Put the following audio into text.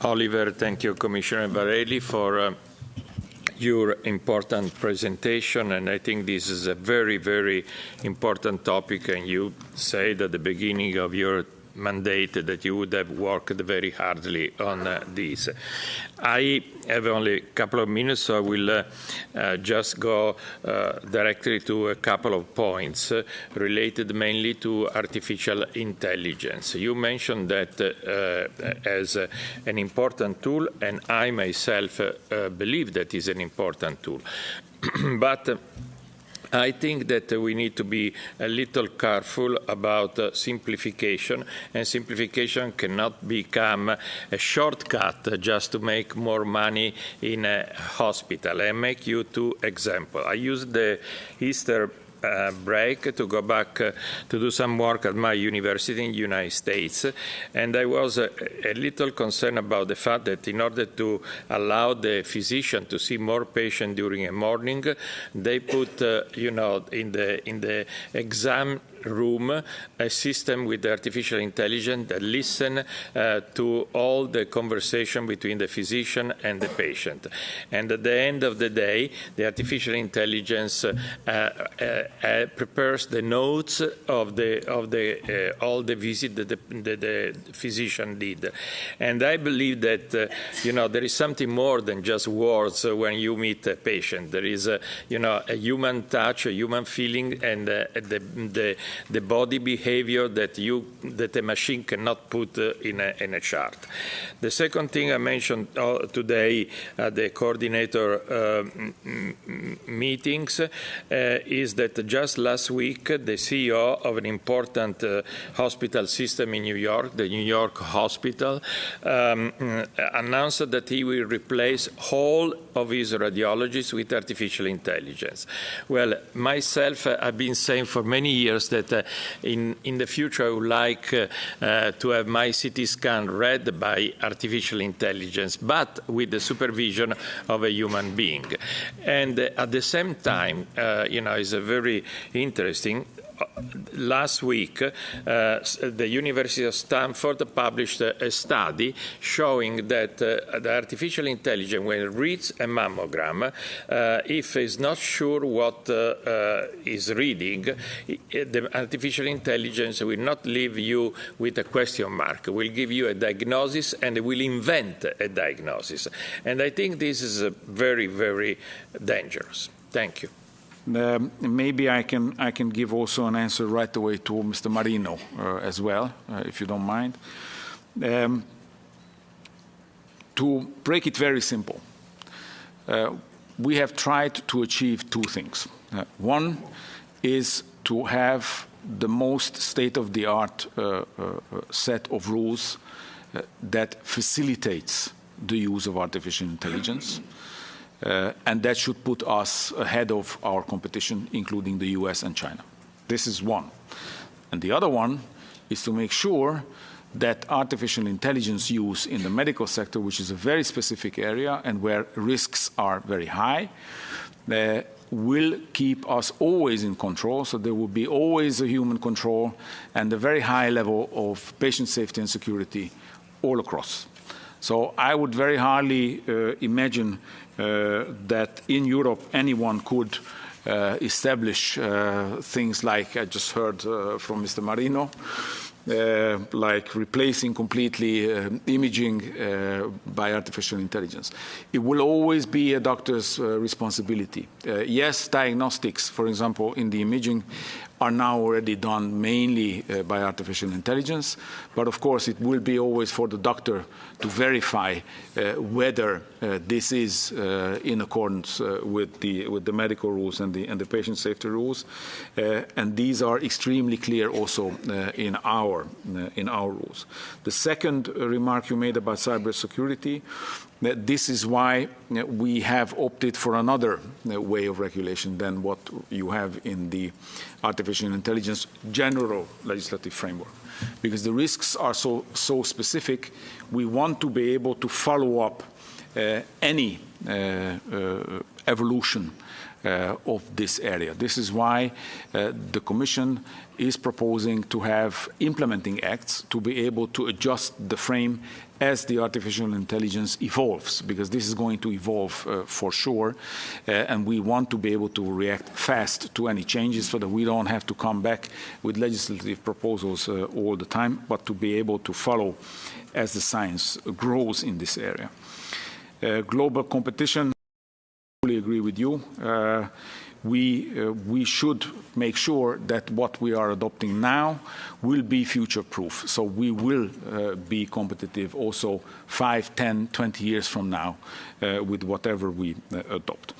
Oliver, thank you, Commissioner Várhelyi, for your important presentation, and I think this is a very, very important topic, and you said at the beginning of your mandate that you would have worked very hardly on this. I have only a couple of minutes, so I will just go directly to a couple of points related mainly to artificial intelligence. You mentioned that as an important tool, and I myself believe that is an important tool. But I think that we need to be a little careful about simplification, and simplification cannot become a shortcut just to make more money in a hospital. I make you two examples. I use the Easter break to go back to do some work at my university in the United States, and I was a little concerned about the fact that in order to allow the physician to see more patients during a morning, they put, in the exam room a system with artificial intelligence that listen to all the conversation between the physician and the patient. And at the end of the day, the artificial intelligence prepares the notes of all the visit that the physician did. And I believe that there is something more than just words when you meet a patient. There is a human touch, a human feeling, and the body behavior that a machine cannot put in a chart. The second thing I mentioned today at the coordinator meetings is that just last week the CEO of an important hospital system in New York, the New York Hospital, announced that he will replace all of his radiologists with artificial intelligence. Well, myself, I've been saying for many years that in the future I would like to have my CT scan read by artificial intelligence, but with the supervision of a human being. And at the same time, it's a very interesting. Last week, the University of Stanford published a study showing that the artificial intelligence, when it reads a mammogram, if it's not sure what is reading, the artificial intelligence will not leave you with a question mark. It will give you a diagnosis, and it will invent a diagnosis. And I think this is very, very dangerous. Thank you. Maybe I can give also an answer right away to Mr. Marino as well, if you don't mind. To break it very simple, we have tried to achieve two things. One is to have the most state-of-the-art set of rules that facilitates the use of artificial intelligence. And that should put us ahead of our competition, including the US and China. This is one. And the other one is to make sure that artificial intelligence use in the medical sector, which is a very specific area and where risks are very high, will keep us always in control. So there will be always a human control and a very high level of patient safety and security all across. So I would very hardly imagine that in Europe anyone could establish things like I just heard from Mr. Marino, like replacing completely imaging by artificial intelligence. It will always be a doctor's responsibility. Yes, diagnostics, for example, in the imaging are now already done mainly by artificial intelligence, but of course it will be always for the doctor to verify whether this is in accordance with the medical rules and the patient safety rules, and these are extremely clear also in our rules. The second remark you made about cybersecurity, this is why we have opted for another way of regulation than what you have in the artificial intelligence general legislative framework. Because the risks are so specific, we want to be able to follow up any evolution of this area. This is why the Commission is proposing to have implementing acts to be able to adjust the frame as the artificial intelligence evolves, because this is going to evolve for sure, and we want to be able to react fast to any changes so that we don't have to come back with legislative proposals all the time, but to be able to follow as the science grows in this area. Global competition, I fully agree with you. We should make sure that what we are adopting now will be future-proof. So we will be competitive also 5, 10, 20 years from now with whatever we adopt.